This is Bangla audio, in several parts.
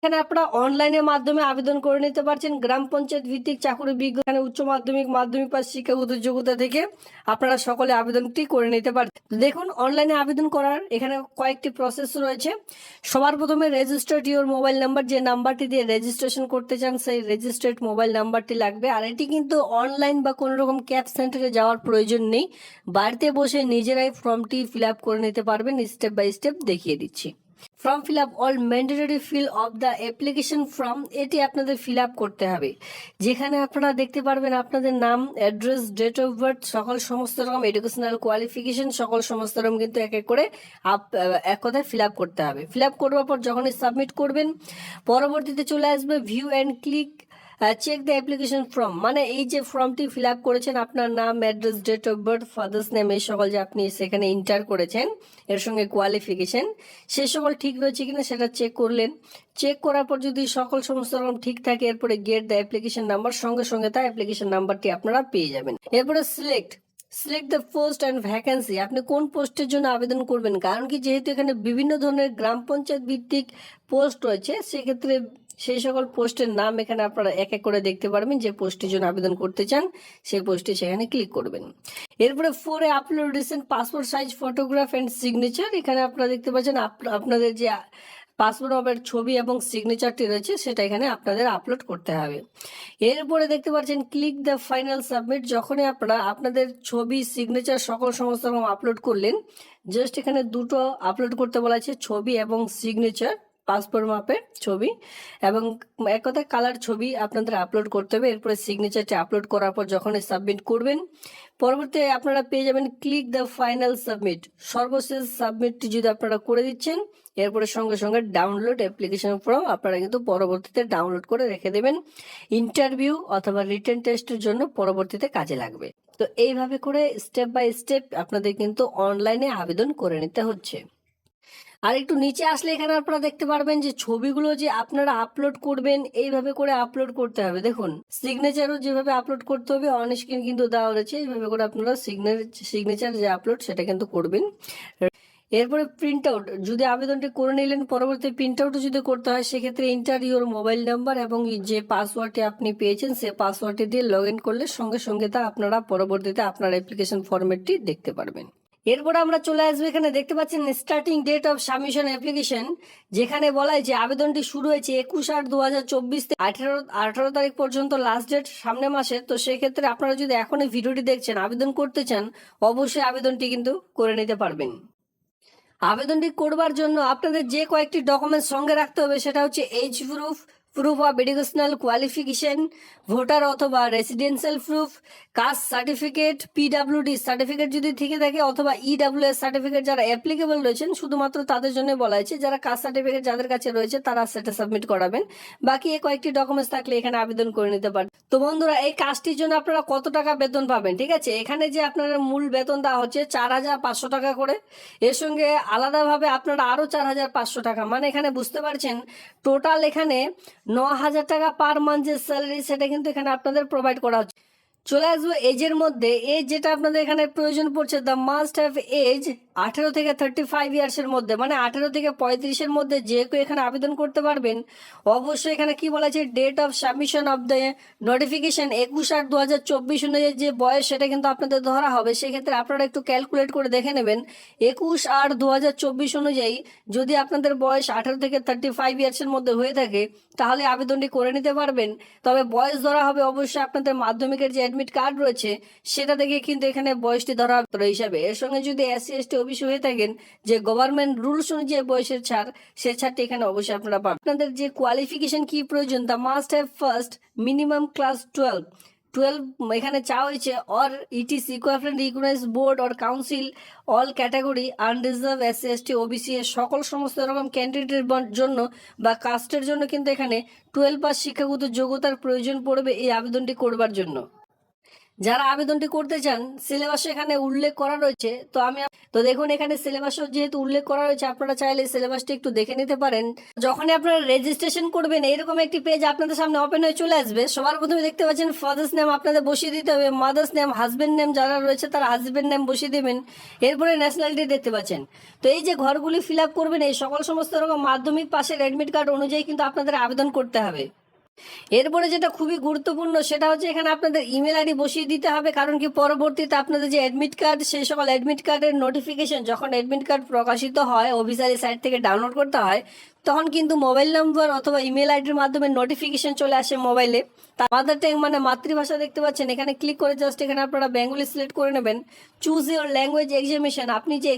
এখানে আপনারা অনলাইনের মাধ্যমে আবেদন করে নিতে পারছেন গ্রাম পঞ্চায়েত ভিত্তিক চাকরি বিজ্ঞান, উচ্চ মাধ্যমিক, মাধ্যমিক পাস শিক্ষাগত যোগ্যতা থেকে আপনারা সকলে আবেদনটি করে নিতে পারছেন। দেখুন, অনলাইনে আবেদন করার এখানে কয়েকটি প্রসেস রয়েছে। সবার প্রথমে রেজিস্টার্ড ইওর মোবাইল নাম্বার, যে নাম্বারটি দিয়ে রেজিস্ট্রেশন করতে চান সেই রেজিস্টার্ড মোবাইল নাম্বারটি লাগবে। আর এটি কিন্তু অনলাইন বা কোনো রকম ক্যাব সেন্টারে যাওয়ার প্রয়োজন নেই, বাড়িতে বসে নিজেরাই ফর্মটি ফিল আপ করে নিতে পারবেন। স্টেপ বাই স্টেপ দেখিয়ে দিচ্ছি। Form fill up all mandatory fill of the application form, এটি আপনাদের ফিল আপ করতে হবে। যেখানে আপনারা দেখতে পারবেন আপনাদের নাম, অ্যাড্রেস, ডেট অফ বার্থ, সকল সমস্ত রকম এডুকেশনাল কোয়ালিফিকেশন, সকল সমস্ত রকম কিন্তু এক এক করে এক কথায় ফিল আপ করতে হবে। ফিল আপ করবার পর যখনই সাবমিট করবেন, পরবর্তীতে চলে আসবে view and click check the application form, মানে এই যে ফর্মটি ফিল আপ করেছেন, আপনার নাম, address, date of birth, father's name, এই সকল যে আপনি সেখানে এন্টার করেছেন, এর সঙ্গে কোয়ালিফিকেশন, সে সকল ঠিক রয়েছে কিনা সেটা চেক করলেন। চেক করার পর যদি সকল সমস্ত রকম ঠিক থাকে, এরপরে গেট দ্য অ্যাপ্লিকেশন নাম্বার, সঙ্গে সঙ্গে তার অ্যাপ্লিকেশন নাম্বারটি আপনারা পেয়ে যাবেন। এরপরে select the post and vacancy, আপনি কোন পোস্টের জন্য আবেদন করবেন। কারণ কি, যেহেতু এখানে বিভিন্ন ধরনের গ্রাম পঞ্চায়েত ভিত্তিক পোস্ট রয়েছে, সেক্ষেত্রে সেই সকল পোস্টের নাম এখানে আপনারা এক এক করে দেখতে পারবেন। যে পোস্টের জন্য আবেদন করতে চান সেই পোস্টে সেখানে ক্লিক করবেন। এরপরে ফোরে upload recent passport size photograph and signature, এখানে আপনারা দেখতে পাচ্ছেন আপনাদের যে পাসপোর্ট অফের ছবি এবং সিগনেচারটি রয়েছে সেটা এখানে আপনাদের আপলোড করতে হবে। এরপরে দেখতে পাচ্ছেন ক্লিক দ্য ফাইনাল সাবমিট, যখনই আপনারা আপনাদের ছবি, সিগনেচার সকল সমস্ত রকম আপলোড করলেন, জাস্ট এখানে দুটো আপলোড করতে বলা আছে, ছবি এবং সিগনেচার, পাসপোর্ট মাপের ছবি এবং এক কথায় কালার ছবি আপনাদের আপলোড করতে হবে। এরপরে সিগনেচারটি আপলোড করার পর যখন সাবমিট করবেন, পরবর্তী আপনারা পেয়ে যাবেন ক্লিক দ্য ফাইনাল সাবমিট, সর্বশেষ সাবমিটটি যদি আপনারা করে দিচ্ছেন, এরপরে সঙ্গে সঙ্গে ডাউনলোড অ্যাপ্লিকেশন ফর্ম আপনারা কিন্তু পরবর্তীতে ডাউনলোড করে রেখে দেবেন, ইন্টারভিউ অথবা রিটেন টেস্টের জন্য পরবর্তীতে কাজে লাগবে। তো এইভাবে করে স্টেপ বাই স্টেপ আপনাদের কিন্তু অনলাইনে আবেদন করে নিতে হচ্ছে। আর একটু নিচে আসলে এখানে আপনারা দেখতে পারবেন যে ছবিগুলো যে আপনারা আপলোড করবেন, এইভাবে করে আপলোড করতে হবে। দেখুন, সিগনেচারও যেভাবে আপলোড করতে হবে অন স্ক্রিন কিন্তু দেওয়া রয়েছে, এইভাবে করে আপনারা সিগনেচার যে আপলোড সেটা কিন্তু করবেন। এরপরে প্রিন্ট আউট, যদি আবেদনটি করে নিলেন, পরবর্তী প্রিন্ট আউটও যদি করতে হয়, সেক্ষেত্রে এন্টার ইওর মোবাইল নাম্বার এবং যে পাসওয়ার্ডটি আপনি পেয়েছেন সেই পাসওয়ার্ডটি দিয়ে লগ ইন করলে সঙ্গে সঙ্গে তা আপনারা পরবর্তীতে আপনার অ্যাপ্লিকেশন ফরম্যাটটি দেখতে পারবেন। এরপরে আমরা চলে আসবো, এখানে দেখতে পাচ্ছেন starting date of submission application, যেখানে বলা হয় যে আবেদনটি শুরু হয়েছে 21/8/2024 থেকে 18 তারিখ পর্যন্ত লাস্ট ডেট সামনে মাসে। তো সেক্ষেত্রে আপনারা যদি এখন এই ভিডিওটি দেখছেন, আবেদন করতে চান, অবশ্যই আবেদনটি কিন্তু করে নিতে পারবেন। আবেদনটি করবার জন্য আপনাদের যে কয়েকটি ডকুমেন্টস সঙ্গে রাখতে হবে, সেটা হচ্ছে age proof, proof of educational qualification, voter অথবা residential proof, caste certificate, PWD certificate যদি থেকে থাকে, অথবা ইডাব্লিউএস সার্টিফিকেট যারা অ্যাপ্লিকেবল রয়েছেন শুধুমাত্র তাদের জন্য বলা হয়েছে, যারা কাস্ট সার্টিফিকেট যাদের কাছে রয়েছে তারা সেটা সাবমিট করাবেন। বাকি এই কয়েকটি ডকুমেন্টস থাকলে এখানে আবেদন করে নিতে পারেন। তো বন্ধুরা, এই কাজটির জন্য আপনারা কত টাকা বেতন পাবেন, ঠিক আছে, এখানে যে আপনার মূল বেতন দেওয়া হচ্ছে 4,500 টাকা করে, এর সঙ্গে আলাদাভাবে আপনারা আরো 4,500 টাকা, মানে এখানে বুঝতে পারছেন টোটাল এখানে 9,000 টাকা পার মান্থ যে স্যালারি, সেটা কিন্তু এখানে আপনাদের প্রোভাইড করা হচ্ছে। চলে আসবো এজের মধ্যে। এজ যেটা আপনাদের এখানে প্রয়োজন পড়ছে, দ্য মাস্ট হ্যাভ এজ 18 থেকে 35 ইয়ার্সের মধ্যে, মানে 18 থেকে 35-এর মধ্যে যে কেউ এখানে আবেদন করতে পারবেন। অবশ্যই এখানে কি বলা আছে, date of submission of the notification 21/8/2024 অনুযায়ী যে বয়স সেটা কিন্তু আপনাদের ধরা হবে। সেক্ষেত্রে আপনারা একটু ক্যালকুলেট করে দেখে নেবেন 21/8/2024 অনুযায়ী যদি আপনাদের বয়স 18 থেকে 35 ইয়ার্সের মধ্যে হয়ে থাকে, তাহলে আবেদনটি করে নিতে পারবেন। তবে বয়স ধরা হবে অবশ্যই আপনাদের মাধ্যমিকের যে অ্যাডমিট কার্ড রয়েছে সেটা থেকে কিন্তু এখানে বয়সটি ধরা হিসাবে। এর সঙ্গে যদি SC ST OBC হয়ে থাকেন, যে গভর্নমেন্ট রুলস অনুযায়ী বয়সের ছাড়, সে ছাড়টি এখানে অবশ্যই আপনারা পাবেন। আপনাদের যে কোয়ালিফিকেশন কি প্রয়োজন, the must have first minimum class 12 এখানে চাওয়া হয়েছে, or its equivalent recognized board or council all category unreserve SC ST OBC এর সকল সমস্ত রকম ক্যান্ডিডেটের জন্য বা কাস্টের জন্য কিন্তু এখানে 12 পাস শিক্ষাগত যোগ্যতার প্রয়োজন পড়বে এই আবেদনটি করবার জন্য। যারা আবেদনটি করতে চান সিলেবাস এখানে উল্লেখ করা রয়েছে। তো দেখুন এখানে সিলেবাস যেহেতু উল্লেখ করা রয়েছে, আপনারা চাইলে সিলেবাসটি একটু দেখে নিতে পারেন। যখনই আপনারা রেজিস্ট্রেশন করবেন এরকম একটি পেজ আপনাদের সামনে ওপেন হয়ে চলে আসবে। সবার প্রথমে দেখতে পাচ্ছেন ফাদার্স নেম আপনাদের বসিয়ে দিতে হবে, মাদার্স নেম, হাজবেন্ড নেম যারা রয়েছে তারা হাজবেন্ড নেম বসিয়ে দেবেন। এরপরে ন্যাশনালিটি দেখতে পাচ্ছেন। তো এই যে ঘরগুলি ফিল আপ করবেন, এই সমস্ত রকম মাধ্যমিক পাশের অ্যাডমিট কার্ড অনুযায়ী কিন্তু আপনাদের আবেদন করতে হবে। এরপরে যেটা খুবই গুরুত্বপূর্ণ সেটা হচ্ছে এখানে আপনাদের ইমেল আইডি বসিয়ে দিতে হবে। কারণ কি পরবর্তীতে আপনাদের যে অ্যাডমিট কার্ড, সেই সকল অ্যাডমিট কার্ডের নোটিফিকেশন যখন অ্যাডমিট কার্ড প্রকাশিত হয়, অফিসিয়ালি সাইট থেকে ডাউনলোড করতে হয়, তখন কিন্তু মোবাইল নম্বর অথবা ইমেল আইডির মাধ্যমে নোটিফিকেশন চলে আসে মোবাইলে। মাদার টাং মানে মাতৃভাষা দেখতে পাচ্ছেন, এখানে ক্লিক করে জাস্ট এখানে আপনারা বেঙ্গলি সিলেক্ট করে নেবেন। চুজ ইউর ল্যাঙ্গুয়েজ এক্সামিনেশন, আপনি যে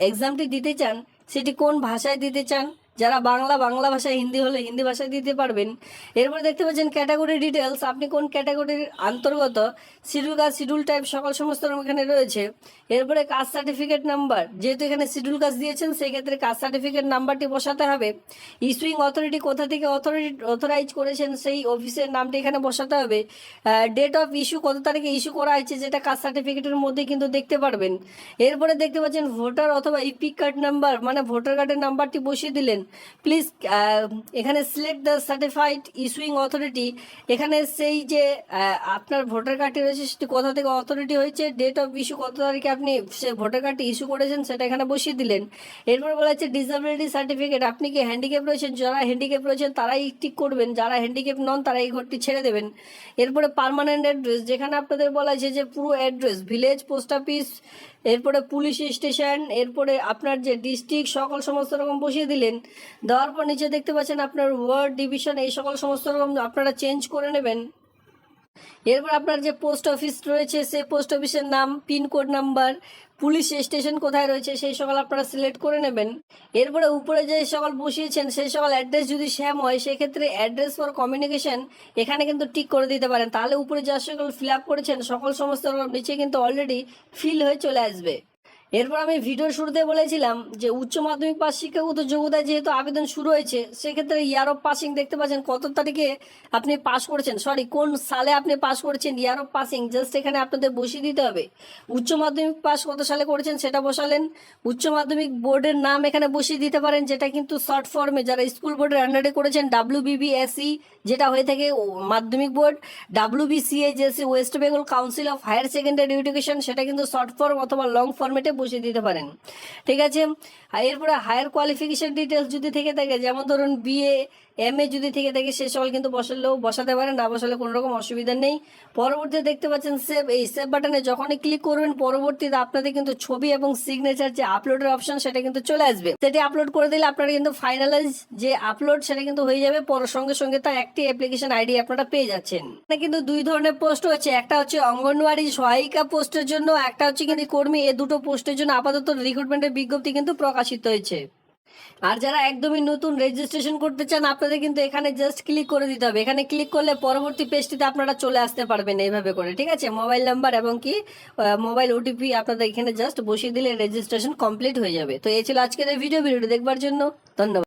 এক্সামটি দিতে চান সেটি কোন ভাষায় দিতে চান। যারা বাংলা ভাষায়, হিন্দি হলে হিন্দি ভাষায় দিতে পারবেন। এরপরে দেখতে পাচ্ছেন ক্যাটাগরি ডিটেলস, আপনি কোন ক্যাটাগরির অন্তর্গত, শিডিউল কাস্ট, শিডিউল টাইপ সকল সমস্ত এখানে রয়েছে। এরপরে কাস্ট সার্টিফিকেট নাম্বার, যেহেতু এখানে শিডিউল কাস্ট দিয়েছেন সেই ক্ষেত্রে কাস্ট সার্টিফিকেট নাম্বারটি বসাতে হবে। ইস্যুইং অথরিটি, কোথা থেকে অথরাইজ করেছেন সেই অফিসের নামটি এখানে বসাতে হবে। ডেট অফ ইস্যু, কত তারিখে ইস্যু করা হয়েছে, যেটা কাস্ট সার্টিফিকেটের মধ্যে কিন্তু দেখতে পারবেন। এরপরে দেখতে পাচ্ছেন ভোটার অথবা ইপিক কার্ড নাম্বার, মানে ভোটার কার্ডের নাম্বারটি বসিয়ে দিলেন। প্লিজ এখানে select the certified issuing authority, এখানে সেই যে আপনার ভোটার কার্ডটি রয়েছে সেটি কোথা থেকে অথরিটি হয়েছে, ডেট অফ ইস্যু কত তারিখে আপনি সে ভোটার কার্ডটি ইস্যু করেছেন সেটা এখানে বসিয়ে দিলেন। এরপরে বলা হচ্ছে ডিসএবিলিটি সার্টিফিকেট, আপনি কি হ্যান্ডিক্যাপ রয়েছেন, যারা হ্যান্ডিক্যাপ রয়েছেন তারাই টিক করবেন, যারা হ্যান্ডিক্যাপ নন তারা এই ঘরটি ছেড়ে দেবেন। এরপরে পার্মানেন্ট অ্যাড্রেস, যেখানে আপনাদের বলা হয়েছে যে পুরো অ্যাড্রেস, ভিলেজ, পোস্ট অফিস, এরপরে পুলিশ স্টেশন, এরপরে আপনার যে ডিস্ট্রিক্ট সকল সমস্ত রকম বসিয়ে দিলেন। দেওয়ার পর নিচে দেখতে পাচ্ছেন আপনার ওয়ার্ড, ডিভিশন, এই সকল সমস্ত রকম আপনারা চেঞ্জ করে নেবেন। এরপর আপনার যে পোস্ট অফিস রয়েছে সেই পোস্ট অফিসের নাম, পিনকোড নাম্বার, পুলিশ স্টেশন কোথায় রয়েছে সেই সকল আপনারা সিলেক্ট করে নেবেন। এরপরে উপরে যে সকল বসিয়েছেন সেই সকল অ্যাড্রেস যদি সেম হয় সেক্ষেত্রে অ্যাড্রেস ফর কমিউনিকেশন এখানে কিন্তু টিক করে দিতে পারেন। তাহলে উপরে যা সকল ফিল আপ করেছেন সকল সমস্ত নিচে কিন্তু অলরেডি ফিল হয়ে চলে আসবে। এরপর আমি ভিডিওর শুরুতে বলেছিলাম যে উচ্চ মাধ্যমিক পাস শিক্ষাগত যোগ্যতায় যেহেতু আবেদন শুরু হয়েছে সেক্ষেত্রে ইয়ার অফ পাসিং দেখতে পাচ্ছেন কত তারিখে আপনি পাস করেছেন, কোন সালে আপনি পাস করেছেন, ইয়ার অফ পাসিং জাস্ট এখানে আপনাদের বসিয়ে দিতে হবে। উচ্চ মাধ্যমিক পাস কত সালে করেছেন সেটা বসালেন। উচ্চ মাধ্যমিক বোর্ডের নাম এখানে বসিয়ে দিতে পারেন, যেটা কিন্তু শর্ট ফর্মে যারা স্কুল বোর্ডের আন্ডারে করেছেন WBBSE যেটা হয়ে থাকে Madhyamik board, WBCHSE west Bengal council of higher secondary education, সেটা কিন্তু শর্ট ফর্ম অথবা লং ফর্মেটে বসিয়ে দিতে পারেন। ঠিক আছে। এরপরে হায়ার কোয়ালিফিকেশন ডিটেলস যদি থেকে থাকে, যেমন ধরুন BA MA যদি থেকে থাকে সে সকল কিন্তু বসাতে পারেন, না বসালে কোনো রকম অসুবিধা নেই। পরবর্তীতে দেখতে পাচ্ছেন সেভ, এই সেভ বাটনে যখনই ক্লিক করবেন পরবর্তীতে আপনাদের কিন্তু ছবি এবং সিগনেচার যে আপলোডের অপশন সেটা কিন্তু চলে আসবে। সেটি আপলোড করে দিলে আপনারা কিন্তু ফাইনালাইজ যে আপলোড সেটা কিন্তু হয়ে যাবে। সঙ্গে সঙ্গে তার একটি অ্যাপ্লিকেশন আইডি আপনারা পেয়ে যাচ্ছেন। এখানে কিন্তু দুই ধরনের পোস্ট হচ্ছে, একটা হচ্ছে অঙ্গনওয়াড়ি সহায়িকা পোস্টের জন্য, একটা হচ্ছে কিন্তু কর্মী। এই দুটো পোস্টের জন্য আপাতত রিক্রুটমেন্টের বিজ্ঞপ্তি কিন্তু প্রকাশিত হয়েছে। আর যারা একদমই নতুন রেজিস্ট্রেশন করতে চান আপনাদের কিন্তু এখানে জাস্ট ক্লিক করে দিতে হবে। এখানে ক্লিক করলে পরবর্তী পেজটিতে আপনারা চলে আসতে পারবেন এইভাবে করে। ঠিক আছে, মোবাইল নাম্বার এবং কি মোবাইল OTP আপনাদের এখানে জাস্ট বসিয়ে দিলে রেজিস্ট্রেশন কমপ্লিট হয়ে যাবে। তো এই ছিল আজকের এই ভিডিওটি দেখবার জন্য ধন্যবাদ।